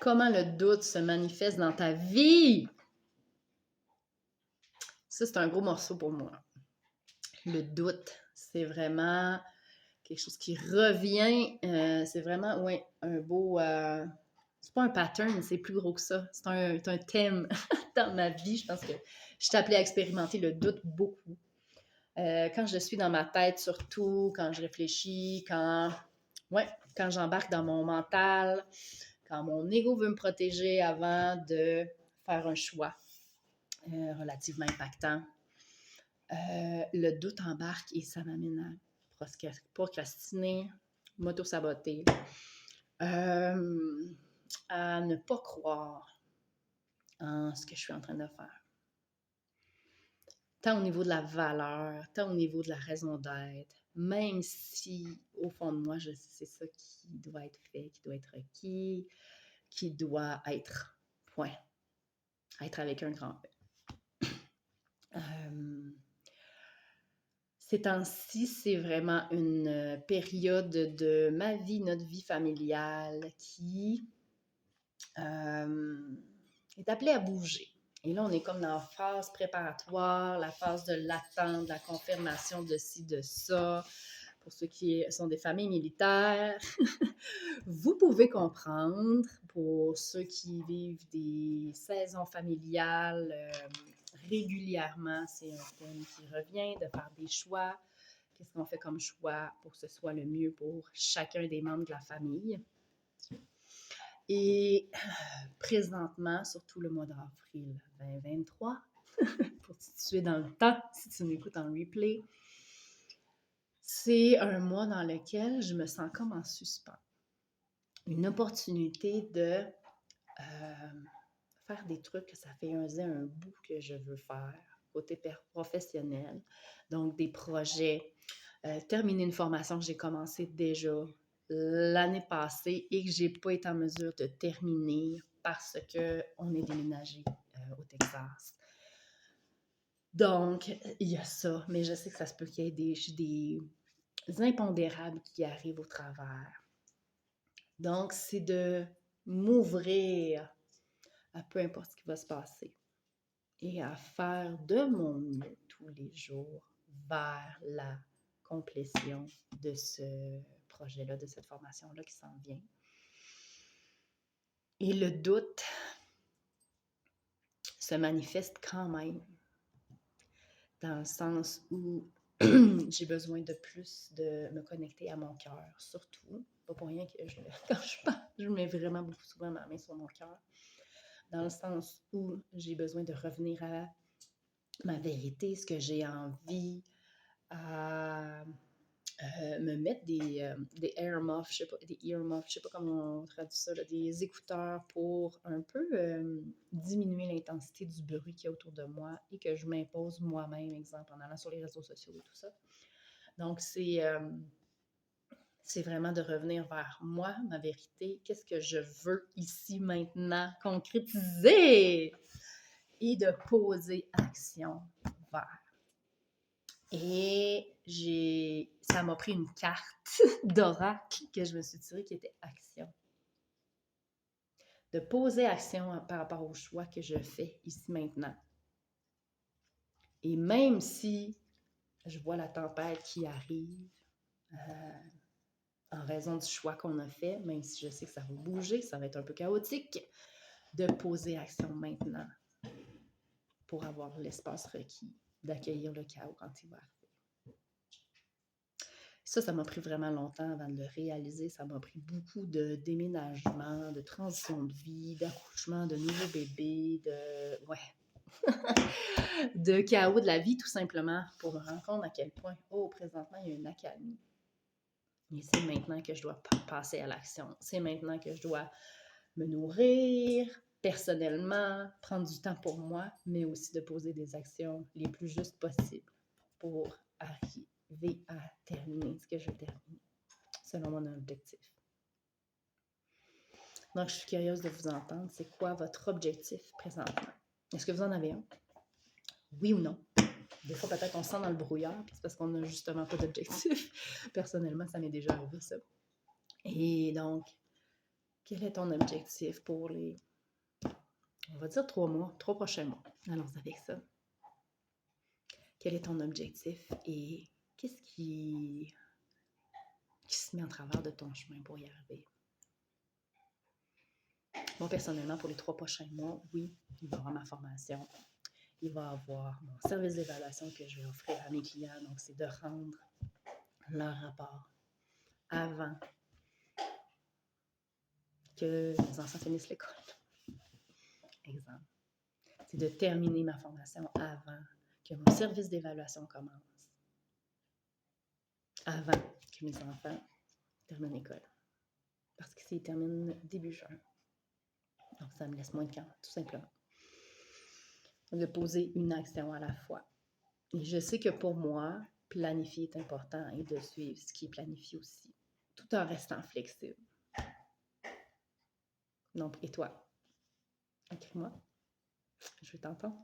Comment le doute se manifeste dans ta vie? Ça, c'est un gros morceau pour moi. Le doute, c'est vraiment quelque chose qui revient. C'est vraiment, ouais, un beau... c'est pas un pattern, c'est plus gros que ça. C'est un thème dans ma vie. Je pense que je suis appelée à expérimenter le doute beaucoup. Quand je suis dans ma tête, surtout, quand je réfléchis, quand j'embarque dans mon mental, quand mon ego veut me protéger avant de faire un choix relativement impactant, le doute embarque et ça m'amène à procrastiner, m'auto-saboter, à ne pas croire en ce que je suis en train de faire. Tant au niveau de la valeur, tant au niveau de la raison d'être, même si au fond de moi, je sais c'est ça qui doit être fait, qui doit être requis, qui doit être, point, être avec un grand E. Ces temps-ci, c'est vraiment une période de ma vie, notre vie familiale qui est appelée à bouger. Et là, on est comme dans la phase préparatoire, la phase de l'attente, de la confirmation de ci, de ça. Pour ceux qui sont des familles militaires, vous pouvez comprendre. Pour ceux qui vivent des saisons familiales régulièrement, c'est un thème qui revient, de faire des choix. Qu'est-ce qu'on fait comme choix pour que ce soit le mieux pour chacun des membres de la famille? Et présentement, surtout le mois d'avril 2023, pour te situer dans le temps, si tu m'écoutes en replay, c'est un mois dans lequel je me sens comme en suspens. Une opportunité de faire des trucs que ça fait un bout que je veux faire, côté professionnel. Donc, des projets, terminer une formation que j'ai commencé déjà l'année passée et que je n'ai pas été en mesure de terminer parce qu'on est déménagé au Texas. Donc, il y a ça, mais je sais que ça se peut qu'il y ait des impondérables qui arrivent au travers. Donc, c'est de m'ouvrir à peu importe ce qui va se passer et à faire de mon mieux tous les jours vers la complétion de ce projet-là, de cette formation-là qui s'en vient. Et le doute se manifeste quand même dans le sens où j'ai besoin de plus de me connecter à mon cœur, surtout. Pas pour rien que quand je parle, je mets vraiment beaucoup souvent ma main sur mon cœur. Dans le sens où j'ai besoin de revenir à ma vérité, ce que j'ai envie, à me mettre des earmuffs, je sais pas comment on traduit ça, là, des écouteurs pour un peu diminuer l'intensité du bruit qu'il y a autour de moi et que je m'impose moi-même, exemple, en allant sur les réseaux sociaux et tout ça. Donc, c'est vraiment de revenir vers moi, ma vérité, qu'est-ce que je veux ici, maintenant, concrétiser et de poser action vers. Et ça m'a pris une carte d'oracle que je me suis tirée qui était action. De poser action par rapport au choix que je fais ici maintenant. Et même si je vois la tempête qui arrive en raison du choix qu'on a fait, même si je sais que ça va bouger, ça va être un peu chaotique, de poser action maintenant pour avoir l'espace requis, d'accueillir le chaos quand il va arriver. Ça m'a pris vraiment longtemps avant de le réaliser. Ça m'a pris beaucoup de déménagement, de transition de vie, d'accouchement, de nouveaux bébés, de chaos de la vie, tout simplement, pour me rendre compte à quel point, présentement, il y a une accalmie. Et c'est maintenant que je dois passer à l'action. C'est maintenant que je dois me nourrir personnellement, prendre du temps pour moi, mais aussi de poser des actions les plus justes possibles pour arriver à terminer ce que je veux terminer, selon mon objectif. Donc, je suis curieuse de vous entendre. C'est quoi votre objectif présentement? Est-ce que vous en avez un? Oui ou non? Des fois, peut-être on se sent dans le brouillard, puis c'est parce qu'on n'a justement pas d'objectif. Personnellement, ça m'est déjà arrivé, ça. Et donc, Quel est ton objectif pour on va dire 3 prochains mois? Allons avec ça. Quel est ton objectif et qu'est-ce qui se met en travers de ton chemin pour y arriver? Moi, personnellement, pour les 3 prochains mois, oui, il va y avoir ma formation. Il va y avoir mon service d'évaluation que je vais offrir à mes clients. Donc, c'est de rendre leur rapport avant que les enfants finissent l'école. Exemple. C'est de terminer ma formation avant que mon service d'évaluation commence. Avant que mes enfants terminent l'école. Parce qu'ils terminent début juin. Donc, ça me laisse moins de temps, tout simplement. De poser une action à la fois. Et je sais que pour moi, planifier est important et de suivre ce qui est planifié aussi, tout en restant flexible. Donc, et toi? Écris-moi. Je vais t'entendre.